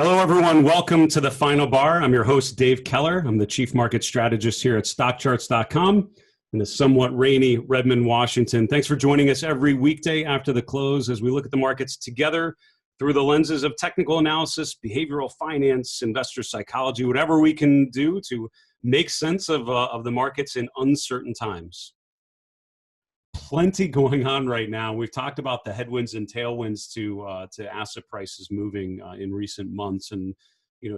Hello, everyone. Welcome to the Final Bar. I'm your host, Dave Keller. I'm the Chief Market Strategist here at StockCharts.com in the somewhat rainy Redmond, Washington. Thanks for joining us every weekday after the close as we look at the markets together through the lenses of technical analysis, behavioral finance, investor psychology, whatever we can do to make sense of the markets in uncertain times. Plenty going on right now. We've talked about the headwinds and tailwinds to asset prices moving in recent months, and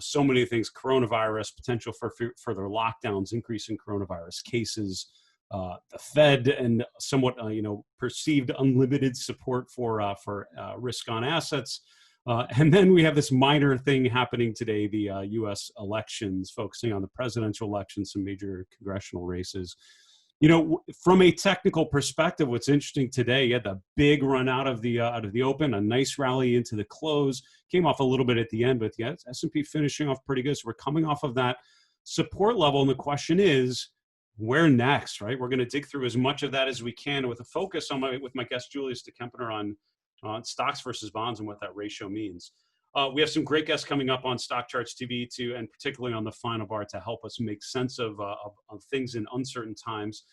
so many things: coronavirus, potential for further lockdowns, increase in coronavirus cases, the Fed, and somewhat perceived unlimited support for risk on assets. And then we have this minor thing happening today: the U.S. elections, focusing on the presidential election, some major congressional races. From a technical perspective, what's interesting today, you had the big run out of the open, a nice rally into the close, came off a little bit at the end, but yeah, S&P finishing off pretty good. So we're coming off of that support level, and the question is, where next, right? We're going to dig through as much of that as we can with a focus with my guest Julius de Kempenaer on stocks versus bonds and what that ratio means. We have some great guests coming up on StockCharts TV and particularly on the Final Bar to help us make sense of things in uncertain times.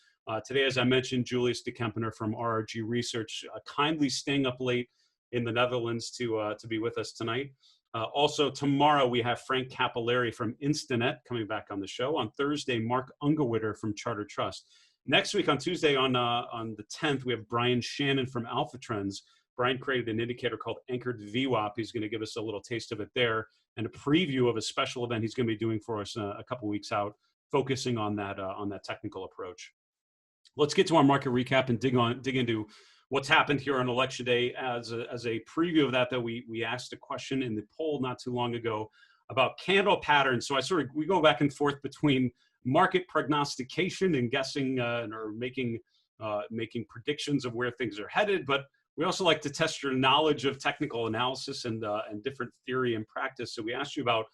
Today, as I mentioned, Julius de Kempenaer from RRG Research, kindly staying up late in the Netherlands to be with us tonight. Also, tomorrow we have Frank Capillari from Instinet coming back on the show. On Thursday, Mark Ungewitter from Charter Trust. Next week on Tuesday, on the 10th, we have Brian Shannon from Alpha Trends. Brian created an indicator called Anchored VWAP. He's going to give us a little taste of it there and a preview of a special event he's going to be doing for us a couple weeks out, focusing on that technical approach. Let's get to our market recap and dig into what's happened here on Election Day. As a preview of that, we asked a question in the poll not too long ago about candle patterns. So we go back and forth between market prognostication and guessing or making predictions of where things are headed, but we also like to test your knowledge of technical analysis and different theory and practice. So we asked you about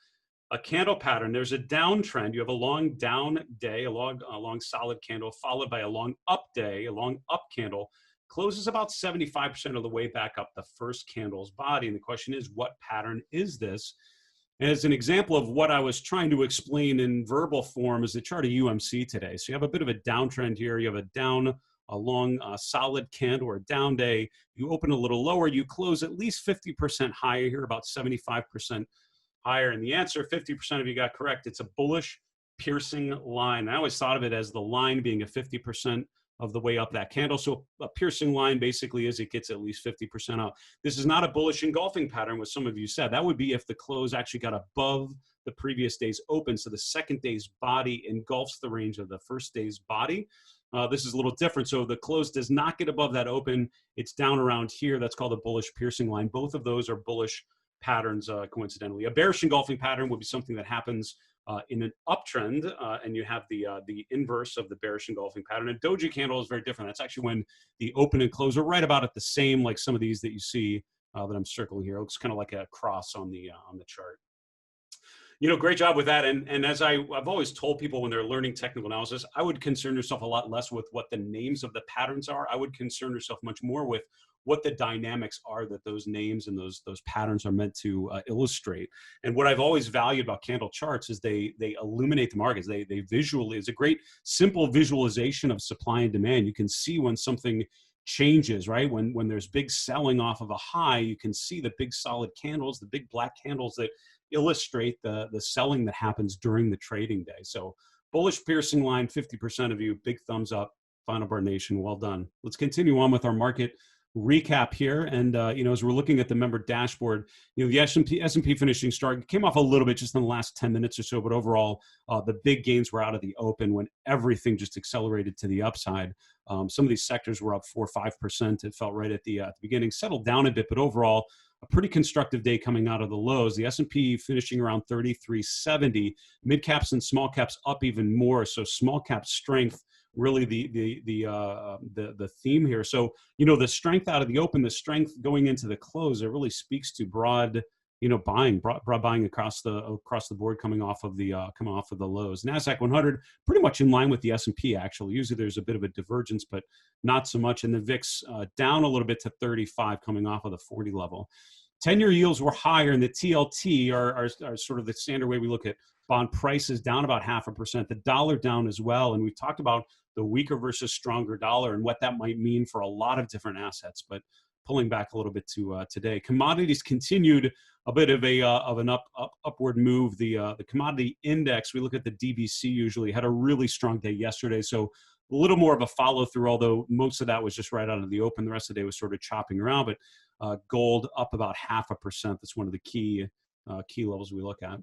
a candle pattern. There's a downtrend. You have a long down day, a long solid candle, followed by a long up day, a long up candle. Closes about 75% of the way back up the first candle's body. And the question is, what pattern is this? And as an example of what I was trying to explain in verbal form is the chart of UMC today. So you have a bit of a downtrend here. You have a long solid candle or down day. You open a little lower, you close at least 50% higher here, about 75% higher. And the answer, 50% of you got correct. It's a bullish piercing line. I always thought of it as the line being a 50% of the way up that candle. So a piercing line basically is it gets at least 50% up. This is not a bullish engulfing pattern, what some of you said. That would be if the close actually got above the previous day's open. So the second day's body engulfs the range of the first day's body. This is a little different. So the close does not get above that open. It's down around here. That's called a bullish piercing line. Both of those are bullish patterns, coincidentally. A bearish engulfing pattern would be something that happens in an uptrend, and you have the inverse of the bearish engulfing pattern. A doji candle is very different. That's actually when the open and close are right about at the same, like some of these that you see that I'm circling here. It looks kind of like a cross on the chart. Great job with that. And as I've always told people when they're learning technical analysis, I would concern yourself a lot less with what the names of the patterns are. I would concern yourself much more with what the dynamics are that those names and those patterns are meant to illustrate. And what I've always valued about candle charts is they illuminate the markets. They visually, it's a great simple visualization of supply and demand. You can see when something changes, right? When there's big selling off of a high, you can see the big solid candles, the big black candles that illustrate the selling that happens during the trading day. So bullish piercing line, 50% of you, big thumbs up. Final Bar Nation, well done. Let's continue on with our market recap here. And, as we're looking at the member dashboard, the S&P finishing strong, came off a little bit just in the last 10 minutes or so, but overall, the big gains were out of the open when everything just accelerated to the upside. Some of these sectors were up 4 or 5%. It felt right at the beginning, settled down a bit, but overall, a pretty constructive day coming out of the lows. The S&P finishing around 3370, mid caps and small caps up even more. So small cap strength really the theme here. So the strength out of the open, the strength going into the close, it really speaks to broad buying, broad buying across the board coming off of the lows. Nasdaq 100 pretty much in line with the S&P actually. Usually there's a bit of a divergence, but not so much. And the VIX down a little bit to 35 coming off of the 40 level. 10-year yields were higher, and the TLT are sort of the standard way we look at bond prices, down about 0.5%. The dollar down as well, and we've talked about the weaker versus stronger dollar and what that might mean for a lot of different assets. But pulling back a little bit to today, commodities continued a bit of an upward move. The commodity index, we look at the DBC, usually had a really strong day yesterday, so a little more of a follow through, although most of that was just right out of the open. The rest of the day was sort of chopping around, but gold up about 0.5%. That's one of the key levels we look at.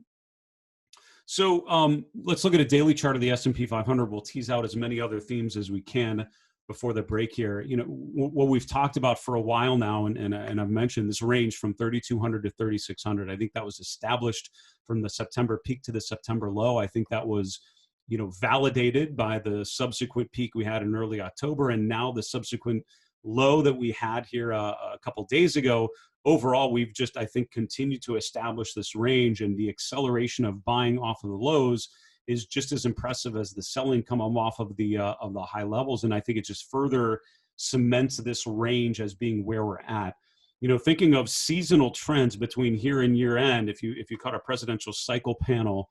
So let's look at a daily chart of the S&P 500. We'll tease out as many other themes as we can before the break here. You know, what we've talked about for a while now, and I've mentioned this range from 3,200 to 3,600. I think that was established from the September peak to the September low. I think that was, you know, validated by the subsequent peak we had in early October, and now the subsequent low that we had here a couple days ago. Overall, we've just, I think, continued to establish this range, and the acceleration of buying off of the lows is just as impressive as the selling come off of the high levels. And I think it just further cements this range as being where we're at. You know, thinking of seasonal trends between here and year end, if you caught our presidential cycle panel,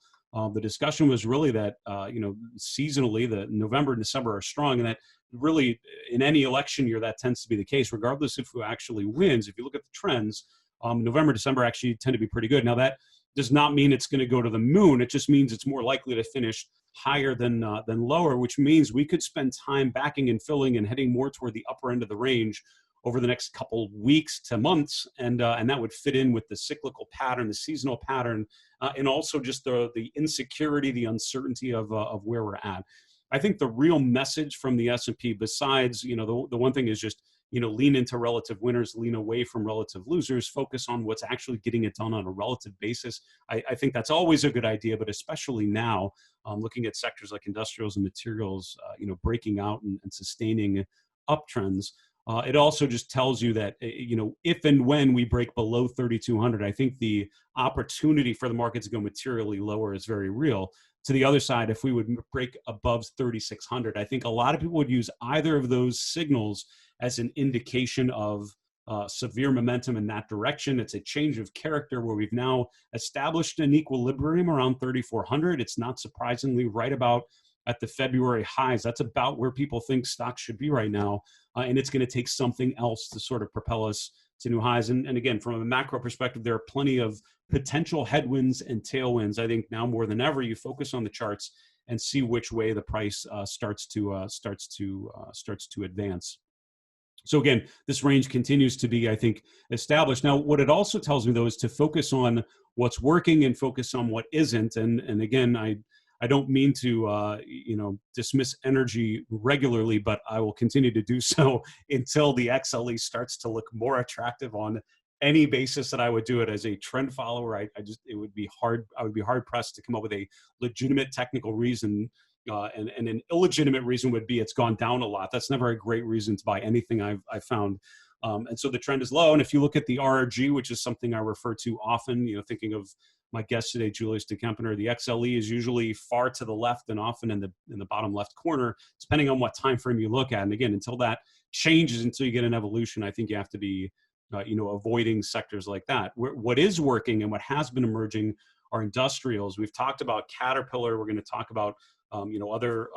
the discussion was really that, you know, seasonally, the November and December are strong, and that really in any election year, that tends to be the case, regardless of who actually wins. If you look at the trends, November, December actually tend to be pretty good. Now, that does not mean it's going to go to the moon. It just means it's more likely to finish higher than lower, which means we could spend time backing and filling and heading more toward the upper end of the range over the next couple weeks to months, and that would fit in with the cyclical pattern, the seasonal pattern, and also just the insecurity, the uncertainty of where we're at. I think the real message from the S&P, besides, you know, the one thing is just, you know, lean into relative winners, lean away from relative losers, focus on what's actually getting it done on a relative basis. I think that's always a good idea, but especially now, looking at sectors like industrials and materials, you know, breaking out and sustaining uptrends. It also just tells you that, you know, if and when we break below 3,200, I think the opportunity for the market to go materially lower is very real. To the other side, if we would break above 3,600, I think a lot of people would use either of those signals as an indication of severe momentum in that direction. It's a change of character where we've now established an equilibrium around 3,400. It's not surprisingly right about at the February highs. That's about where people think stocks should be right now. And it's going to take something else to sort of propel us to new highs. And again, from a macro perspective, there are plenty of potential headwinds and tailwinds. I think now more than ever, you focus on the charts and see which way the price starts to advance. So again, this range continues to be, I think, established. Now, what it also tells me, though, is to focus on what's working and focus on what isn't. And again, I don't mean to, you know, dismiss energy regularly, but I will continue to do so until the XLE starts to look more attractive on any basis that I would do it as a trend follower. I would be hard pressed to come up with a legitimate technical reason. And an illegitimate reason would be it's gone down a lot. That's never a great reason to buy anything I've found. And so the trend is low. And if you look at the RRG, which is something I refer to often, you know, thinking of my guest today, Julius de Kempenaer, the XLE is usually far to the left and often in the bottom left corner, depending on what time frame you look at. And again, until that changes, until you get an evolution, I think you have to be, you know, avoiding sectors like that. What is working and what has been emerging are industrials. We've talked about Caterpillar. We're going to talk about you know, other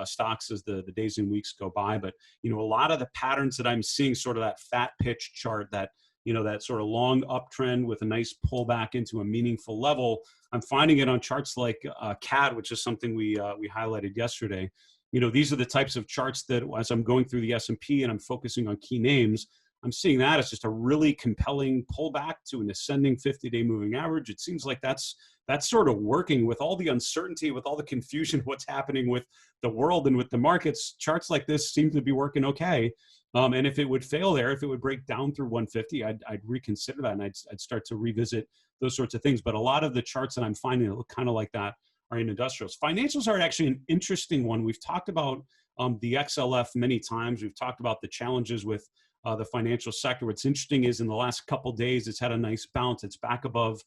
stocks as the days and weeks go by. But, you know, a lot of the patterns that I'm seeing, sort of that fat pitch chart, that, you know, that sort of long uptrend with a nice pullback into a meaningful level, I'm finding it on charts like CAD, which is something we highlighted yesterday. You know, these are the types of charts that as I'm going through the S&P and I'm focusing on key names, I'm seeing that as just a really compelling pullback to an ascending 50-day moving average. It seems like that's sort of working with all the uncertainty, with all the confusion, what's happening with the world and with the markets. Charts like this seem to be working okay. And if it would fail there, if it would break down through 150, I'd reconsider that, and I'd start to revisit those sorts of things. But a lot of the charts that I'm finding that look kind of like that are in industrials. Financials are actually an interesting one. We've talked about the XLF many times. We've talked about the challenges with the financial sector. What's interesting is in the last couple of days, it's had a nice bounce. It's back above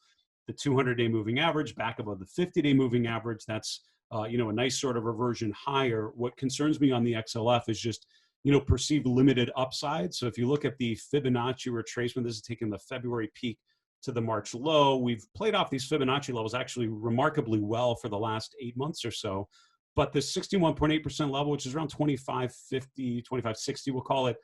the 200-day moving average, back above the 50-day moving average. That's you know, a nice sort of reversion higher. What concerns me on the XLF is just, you know, perceived limited upside. So if you look at the Fibonacci retracement, this is taking the February peak to the March low. We've played off these Fibonacci levels actually remarkably well for the last 8 months or so. But the 61.8% level, which is around 25.50, 25.60, we'll call it,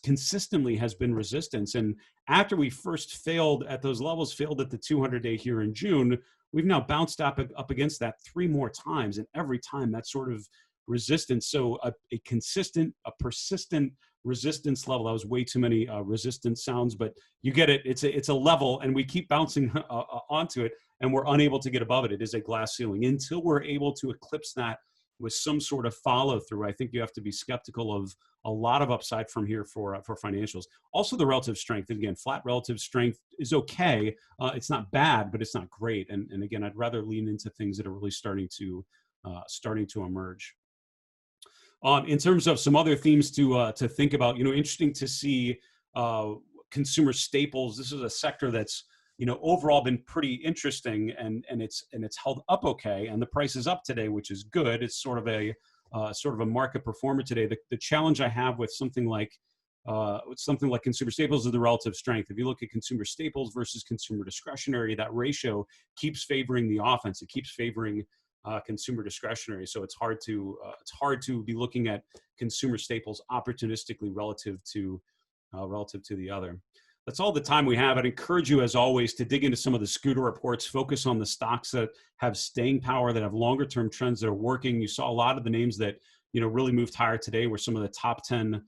consistently has been resistance. And after we first failed at those levels, failed at the 200-day here in June, we've now bounced up against that 3 more times. And every time that sort of resistance. So a consistent, a persistent resistance level. That was way too many resistance sounds, but you get it. It's a level, and we keep bouncing onto it, and we're unable to get above it. It is a glass ceiling. Until we're able to eclipse that with some sort of follow through, I think you have to be skeptical of a lot of upside from here for financials. Also, the relative strength. Again, flat relative strength is okay. It's not bad, but it's not great. And again, I'd rather lean into things that are really starting to emerge. In terms of some other themes to think about, interesting to see consumer staples. This is a sector that's overall been pretty interesting, and it's held up okay, and the price is up today, which is good. It's sort of a market performer today. The challenge I have with something like consumer staples is the relative strength. If you look at consumer staples versus consumer discretionary, that ratio keeps favoring the offense. It keeps favoring consumer discretionary. So it's hard to be looking at consumer staples opportunistically relative to the other. That's all the time we have. I'd encourage you, as always, to dig into some of the Scooter reports, focus on the stocks that have staying power, that have longer term trends that are working. You saw a lot of the names that really moved higher today were some of the top 10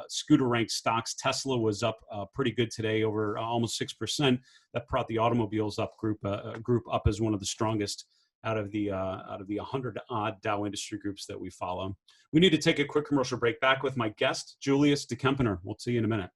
Scooter ranked stocks. Tesla was up pretty good today, over almost 6%. That brought the automobiles group up as one of the strongest out of the 100 odd Dow industry groups that we follow. We need to take a quick commercial break. Back with my guest, Julius de Kempenaer. We'll see you in a minute.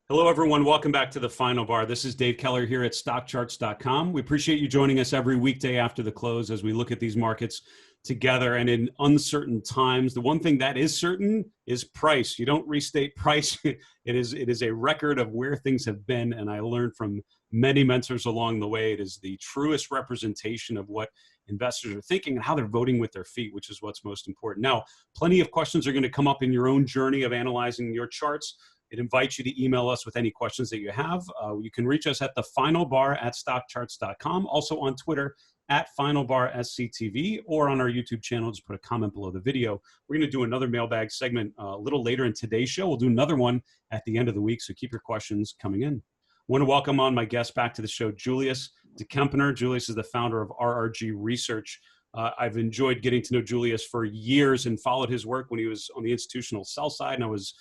Hello, everyone. Welcome back to The Final Bar. This is Dave Keller here at StockCharts.com. We appreciate you joining us every weekday after the close as we look at these markets together. And in uncertain times, the one thing that is certain is price. You don't restate price. It is a record of where things have been. And I learned from many mentors along the way, it is the truest representation of what investors are thinking and how they're voting with their feet, which is what's most important. Now, plenty of questions are going to come up in your own journey of analyzing your charts. It invites you to email us with any questions that you have. You can reach us at thefinalbar@stockcharts.com, also on Twitter @finalbarsctv, or on our YouTube channel. Just put a comment below the video. We're going to do another mailbag segment a little later in today's show. We'll do another one at the end of the week, so keep your questions coming in. I want to welcome on my guest back to the show, Julius de Kempenaer. Julius is the founder of RRG Research. I've enjoyed getting to know Julius for years and followed his work when he was on the institutional sell side, and I was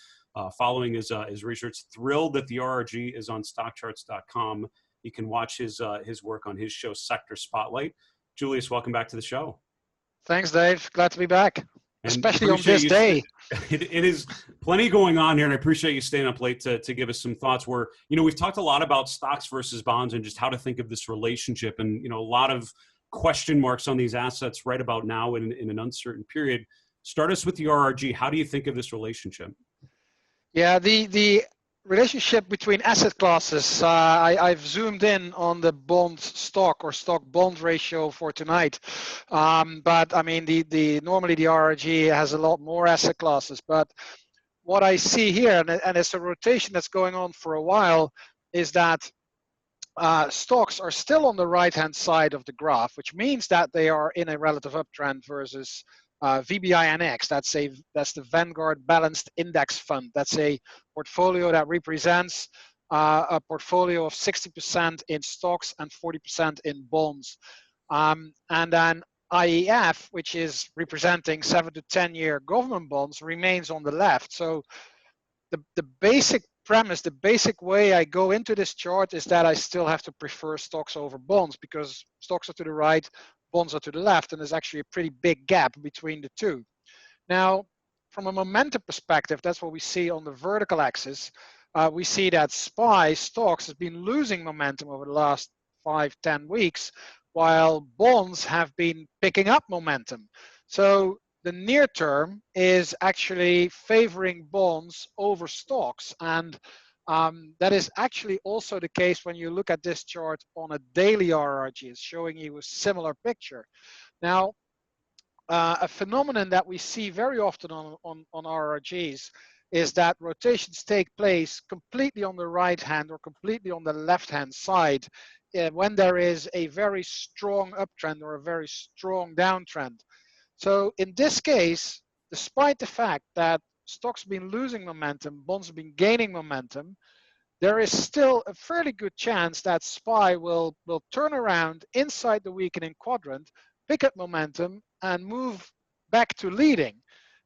following his research. Thrilled that the RRG is on StockCharts.com. You can watch his work on his show, Sector Spotlight. Julius, welcome back to the show. Thanks, Dave. Glad to be back, and especially on this day. It is plenty going on here, and I appreciate you staying up late to give us some thoughts. We've talked a lot about stocks versus bonds and just how to think of this relationship, and a lot of question marks on these assets right about now in an uncertain period. Start us with the RRG. How do you think of this relationship? Yeah, the relationship between asset classes, I've zoomed in on the bond stock or stock bond ratio for tonight. But I mean, normally the RRG has a lot more asset classes. But what I see here, and it's a rotation that's going on for a while, is that stocks are still on the right-hand side of the graph, which means that they are in a relative uptrend versus VBINX. That's the Vanguard Balanced Index Fund. That's a portfolio that represents a portfolio of 60% in stocks and 40% in bonds. And then IEF, which is representing 7 to 10-year government bonds, remains on the left. So the basic premise, the basic way I go into this chart is that I still have to prefer stocks over bonds, because stocks are to the right, bonds are to the left, and there's actually a pretty big gap between the two. Now, from a momentum perspective, that's what we see on the vertical axis. We see that SPY stocks has been losing momentum over the last 5-10 weeks, while bonds have been picking up momentum. So the near term is actually favoring bonds over stocks. And that is actually also the case when you look at this chart on a daily RRG. It's showing you a similar picture. Now, a phenomenon that we see very often on RRGs is that rotations take place completely on the right hand or completely on the left hand side when there is a very strong uptrend or a very strong downtrend. So in this case, despite the fact that stocks have been losing momentum, bonds have been gaining momentum, there is still a fairly good chance that SPY will turn around inside the weakening quadrant, pick up momentum, and move back to leading.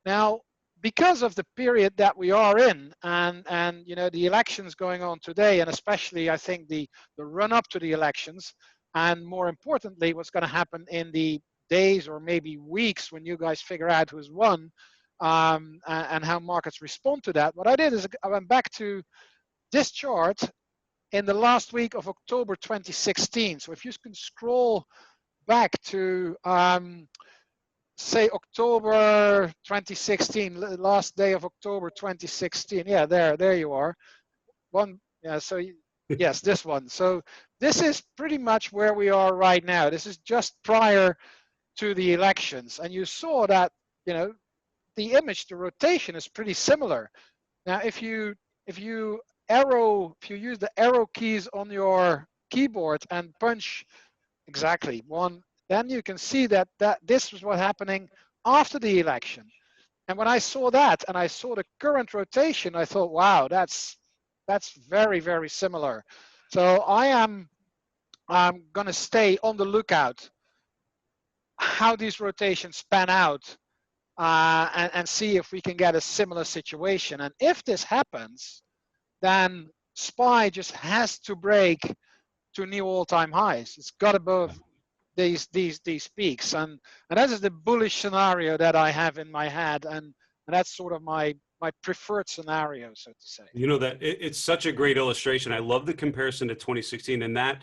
Now, because of the period that we are in, and you know, the elections going on today, and especially I think the run up to the elections, and more importantly, what's going to happen in the days or maybe weeks when you guys figure out who's won, and how markets respond to that. What I did is I went back to this chart in the last week of October 2016. So if you can scroll back to say October 2016, last day of October 2016. Yeah, there you are. One, yeah, so yes, this one. So this is pretty much where we are right now. This is just prior to the elections. And you saw that, you know, the image, the rotation is pretty similar. Now, if you use the arrow keys on your keyboard and punch exactly one, then you can see that this was what happening after the election. And when I saw that and I saw the current rotation, I thought, wow, that's very, very similar. So I'm going to stay on the lookout how these rotations pan out, and see if we can get a similar situation. And if this happens, then SPY just has to break to new all-time highs. It's got above these peaks, and that is the bullish scenario that I have in my head, and that's sort of my preferred scenario, so to say. You know, that it's such a great illustration. I love the comparison to 2016, and that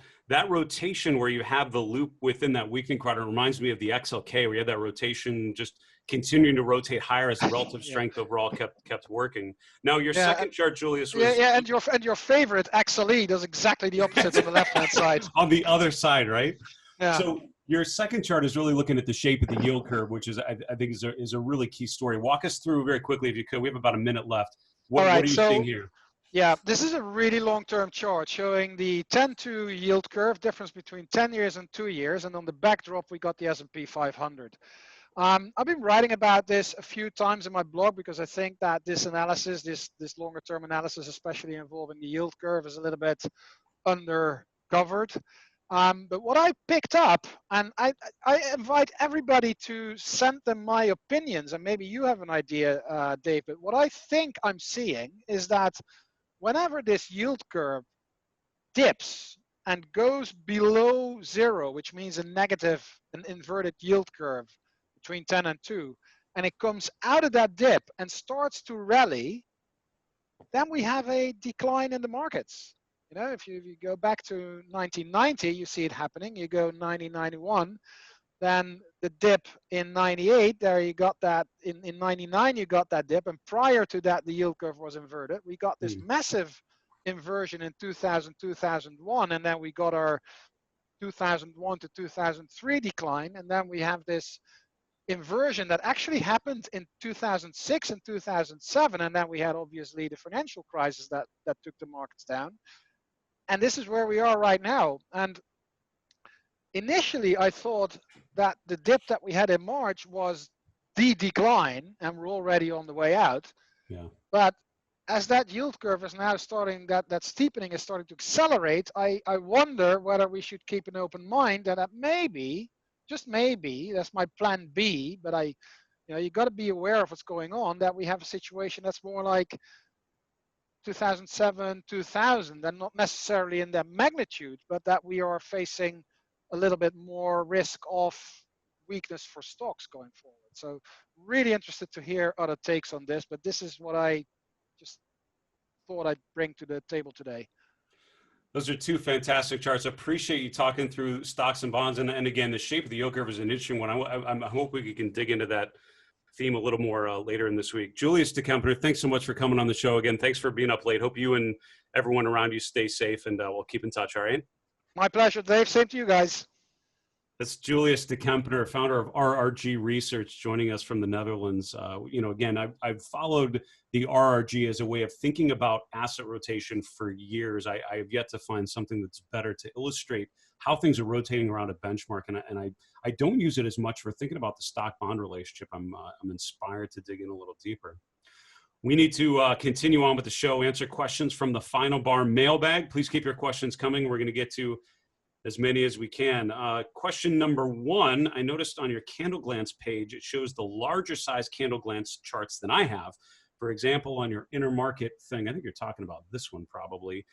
rotation where you have the loop within that weekend quadrant reminds me of the XLK, where you had that rotation just continuing to rotate higher as the relative strength overall kept working. Now, your second chart, Julius, was and your favorite XLE does exactly the opposite on the left-hand side. On the other side, right? Yeah. So your second chart is really looking at the shape of the yield curve, which is I think is a really key story. Walk us through very quickly, if you could. We have about a minute left. What are you seeing here? Yeah, this is a really long-term chart showing the 10-2 yield curve, difference between 10 years and 2 years, and on the backdrop we got the S&P 500. I've been writing about this a few times in my blog because I think that this analysis, this longer-term analysis, especially involving the yield curve, is a little bit undercovered. But what I picked up, and I invite everybody to send them my opinions, and maybe you have an idea, Dave, but what I think I'm seeing is that whenever this yield curve dips and goes below zero, which means an inverted yield curve between 10 and 2, and it comes out of that dip and starts to rally, then we have a decline in the markets. You know, if you go back to 1990, you see it happening. You go 1991, then the dip in 98, there you got that. In 99, you got that dip. And prior to that, the yield curve was inverted. We got this massive inversion in 2000, 2001. And then we got our 2001 to 2003 decline. And then we have this inversion that actually happened in 2006 and 2007. And then we had obviously the financial crisis that took the markets down. And this is where we are right now. And initially, I thought that the dip that we had in March was the decline, and we're already on the way out. Yeah. But as that yield curve is now starting, that steepening is starting to accelerate, I wonder whether we should keep an open mind that maybe, just maybe, that's my plan B, but you got to be aware of what's going on, that we have a situation that's more like 2007, 2000, and not necessarily in that magnitude, but that we are facing a little bit more risk of weakness for stocks going forward. So really interested to hear other takes on this, but this is what I just thought I'd bring to the table today. Those are two fantastic charts. Appreciate you talking through stocks and bonds. And again, the shape of the yield curve is an interesting one. I hope we can dig into that theme a little more later in this week. Julius de Kempenaer, thanks so much for coming on the show again. Thanks for being up late. Hope you and everyone around you stay safe, and we'll keep in touch, all right? My pleasure, Dave. Same to you guys. That's Julius de Kempenaer, founder of RRG Research, joining us from the Netherlands. Again, I've followed the RRG as a way of thinking about asset rotation for years. I have yet to find something that's better to illustrate how things are rotating around a benchmark, and I don't use it as much for thinking about the stock-bond relationship. I'm inspired to dig in a little deeper. We need to continue on with the show, answer questions from the Final Bar mailbag. Please keep your questions coming. We're going to get to as many as we can. Question number one, I noticed on your Candle Glance page, it shows the larger size Candle Glance charts than I have. For example, on your intermarket thing, I think you're talking about this one probably.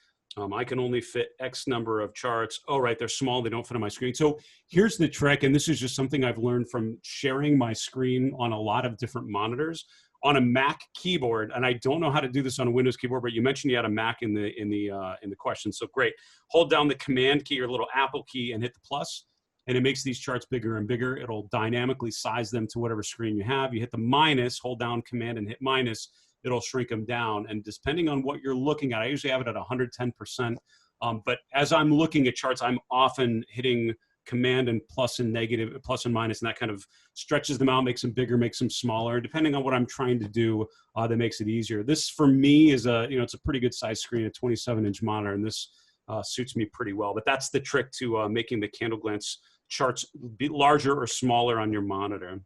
I can only fit X number of charts. Oh, right, they're small, they don't fit on my screen. So here's the trick, and this is just something I've learned from sharing my screen on a lot of different monitors. On a Mac keyboard, and I don't know how to do this on a Windows keyboard, but you mentioned you had a Mac in the question, so great. Hold down the Command key or little Apple key and hit the plus, and it makes these charts bigger and bigger. It'll dynamically size them to whatever screen you have. You hit the minus, hold down Command and hit minus, it'll shrink them down. And depending on what you're looking at, I usually have it at 110%. But as I'm looking at charts, I'm often hitting Command and plus and negative, plus and minus, and that kind of stretches them out, makes them bigger, makes them smaller, depending on what I'm trying to do. That makes it easier. This for me is it's a pretty good size screen, a 27-inch monitor, and this suits me pretty well. But that's the trick to making the Candle Glance charts be larger or smaller on your monitor.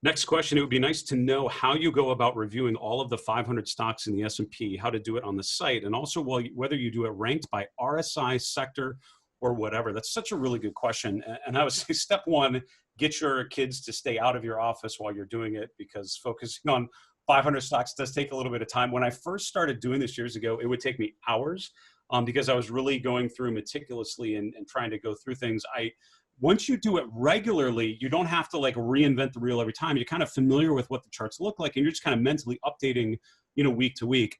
Next question, it would be nice to know how you go about reviewing all of the 500 stocks in the S&P, how to do it on the site, and also whether you do it ranked by RSI, sector, or whatever. That's such a really good question. And I would say step one, get your kids to stay out of your office while you're doing it, because focusing on 500 stocks does take a little bit of time. When I first started doing this years ago, it would take me hours because I was really going through meticulously and trying to go through things. Once you do it regularly, you don't have to like reinvent the wheel every time. You're kind of familiar with what the charts look like, and you're just kind of mentally updating, week to week.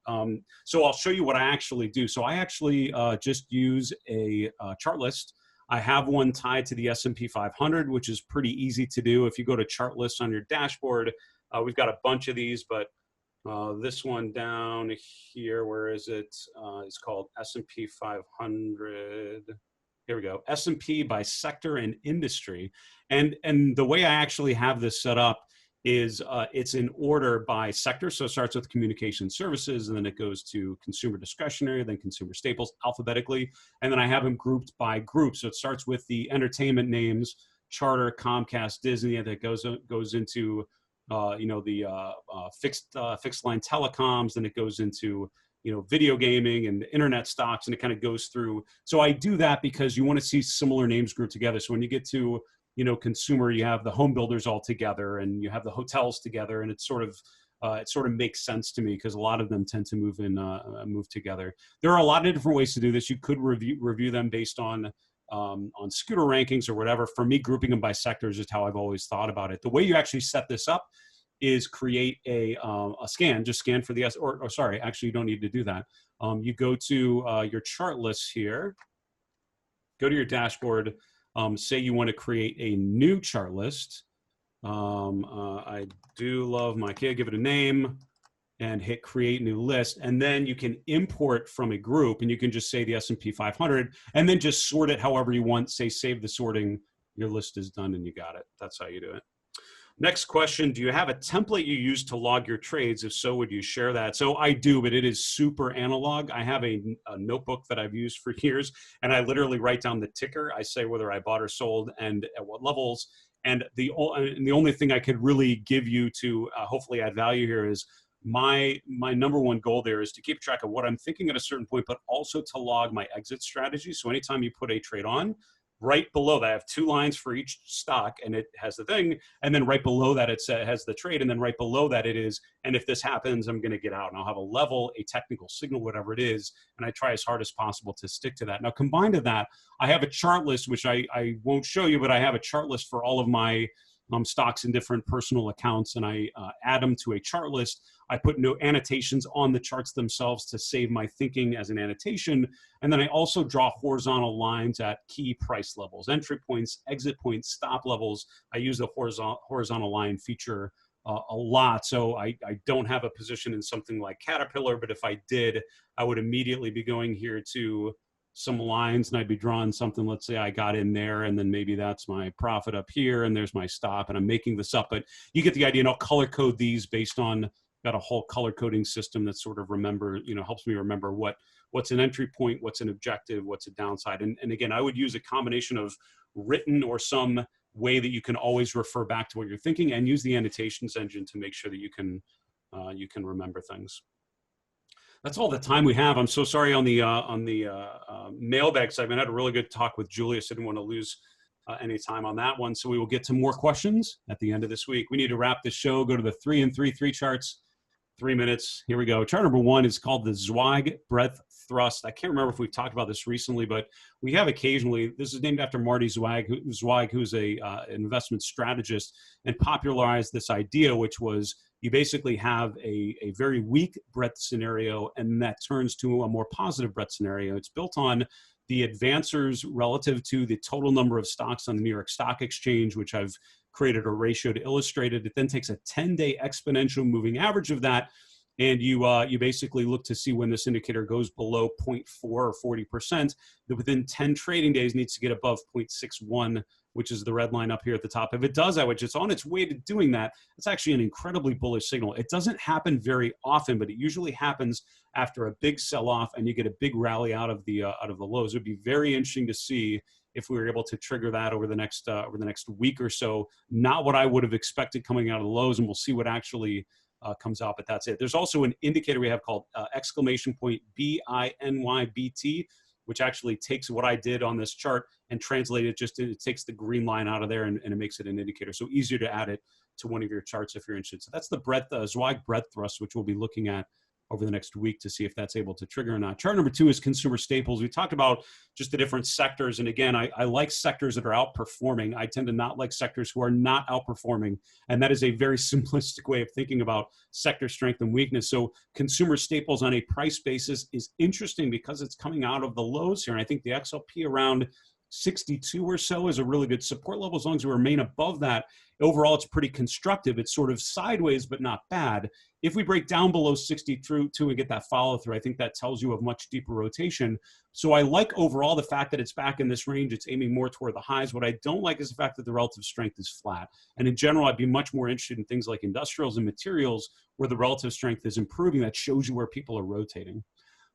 So I'll show you what I actually do. So I actually just use a chart list. I have one tied to the S&P 500, which is pretty easy to do. If you go to chart lists on your dashboard, we've got a bunch of these, but this one down here, where is it? It's called S&P 500. Here we go, S&P by sector and industry. And the way I actually have this set up is it's in order by sector. So it starts with communication services, and then it goes to consumer discretionary, then consumer staples alphabetically. And then I have them grouped by group. So it starts with the entertainment names, Charter, Comcast, Disney, and that goes into the fixed line telecoms, then it goes into video gaming and internet stocks, and it kind of goes through. So I do that because you want to see similar names grouped together. So when you get to, consumer, you have the home builders all together, and you have the hotels together, and it sort of makes sense to me because a lot of them tend to move together. There are a lot of different ways to do this. You could review them based on scooter rankings or whatever. For me, grouping them by sectors is how I've always thought about it. The way you actually set this up is create a scan, just scan for the or sorry, actually you don't need to do that. You go to your chart lists here, go to your dashboard, say you want to create a new chart list. I do love my kid, give it a name and hit create new list. And then you can import from a group, and you can just say the S&P 500 and then just sort it however you want, say save the sorting, your list is done and you got it. That's how you do it. Next question, do you have a template you use to log your trades? If so, would you share that? So I do, but it is super analog. I have a notebook that I've used for years, and I literally write down the ticker. I say whether I bought or sold and at what levels. And the only thing I could really give you to hopefully add value here is my number one goal there is to keep track of what I'm thinking at a certain point, but also to log my exit strategy. So anytime you put a trade on, right below that, I have 2 lines for each stock, and it has the thing, and then right below that it has the trade, and then right below that it is, and if this happens, I'm going to get out, and I'll have a level, a technical signal, whatever it is, and I try as hard as possible to stick to that. Now, combined to that, I have a chart list, which I won't show you, but I have a chart list for all of my stocks in different personal accounts, and I add them to a chart list. I put no annotations on the charts themselves to save my thinking as an annotation. And then I also draw horizontal lines at key price levels, entry points, exit points, stop levels. I use the horizontal line feature a lot. So I don't have a position in something like Caterpillar, but if I did, I would immediately be going here to some lines and I'd be drawing something. Let's say I got in there, and then maybe that's my profit up here, and there's my stop, and I'm making this up, but you get the idea. And I'll color code these based on, got a whole color coding system that sort of helps me remember what's an entry point, what's an objective, what's a downside. And again, I would use a combination of written or some way that you can always refer back to what you're thinking, and use the annotations engine to make sure that you can remember things. That's all the time we have. I'm so sorry on the mailbag segment. I had a really good talk with Julius. I didn't want to lose any time on that one. So we will get to more questions at the end of this week. We need to wrap this show. Go to the 3 and 3 charts. 3 minutes. Here we go. Chart number 1 is called the Zweig Breadth Thrust. I can't remember if we've talked about this recently, but we have occasionally. This is named after Marty Zweig, who's an investment strategist, and popularized this idea, which was you basically have a very weak breadth scenario, and that turns to a more positive breadth scenario. It's built on the advancers relative to the total number of stocks on the New York Stock Exchange, which I've created a ratio to illustrate it. It then takes a 10-day exponential moving average of that, and you basically look to see when this indicator goes below 0.4 or 40%, that within 10 trading days needs to get above 0.61, which is the red line up here at the top. If it does that, which it's on its way to doing that, it's actually an incredibly bullish signal. It doesn't happen very often, but it usually happens after a big sell-off and you get a big rally out of the lows. It would be very interesting to see if we were able to trigger that over the next week or so. Not what I would have expected coming out of the lows, and we'll see what actually comes out, but that's it. There's also an indicator we have called exclamation point BINYBT, which actually takes what I did on this chart and translate it. It takes the green line out of there and it makes it an indicator. So easier to add it to one of your charts if you're interested. So that's the Zweig breadth thrust, which we'll be looking at over the next week to see if that's able to trigger or not. Chart number 2 is consumer staples. We talked about just the different sectors. And again, I like sectors that are outperforming. I tend to not like sectors who are not outperforming. And that is a very simplistic way of thinking about sector strength and weakness. So consumer staples on a price basis is interesting because it's coming out of the lows here. And I think the XLP around 62 or so is a really good support level. As long as we remain above that, overall it's pretty constructive. It's sort of sideways, but not bad. If we break down below 62 and get that follow through, I think that tells you of much deeper rotation. So I like overall the fact that it's back in this range. It's aiming more toward the highs. What I don't like is the fact that the relative strength is flat. And in general, I'd be much more interested in things like industrials and materials where the relative strength is improving. That shows you where people are rotating.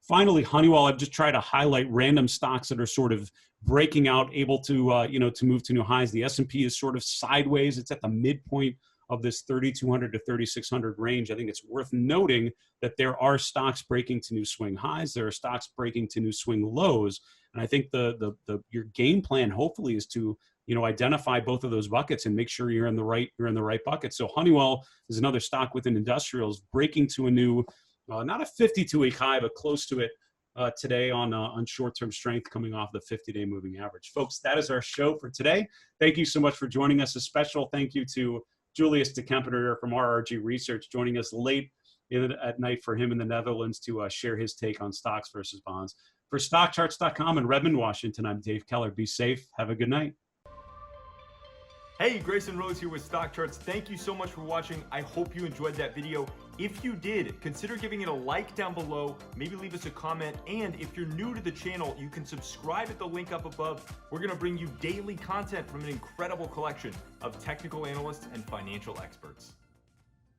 Finally, Honeywell, I've just tried to highlight random stocks that are sort of breaking out, able to, to move to new highs. The S&P is sort of sideways. It's at the midpoint of this 3,200 to 3,600 range. I think it's worth noting that there are stocks breaking to new swing highs. There are stocks breaking to new swing lows. And I think your game plan hopefully is to, identify both of those buckets and make sure you're in the right bucket. So Honeywell is another stock within industrials breaking to a new, not a 52-week high, but close to it today on short-term strength coming off the 50-day moving average. Folks, that is our show for today. Thank you so much for joining us. A special thank you to Julius de Kempenaer from RRG Research joining us late at night for him in the Netherlands to share his take on stocks versus bonds. For StockCharts.com in Redmond, Washington, I'm Dave Keller. Be safe. Have a good night. Hey, Grayson Rose here with StockCharts. Thank you so much for watching. I hope you enjoyed that video. If you did, consider giving it a like down below, maybe leave us a comment, and if you're new to the channel, you can subscribe at the link up above. We're gonna bring you daily content from an incredible collection of technical analysts and financial experts.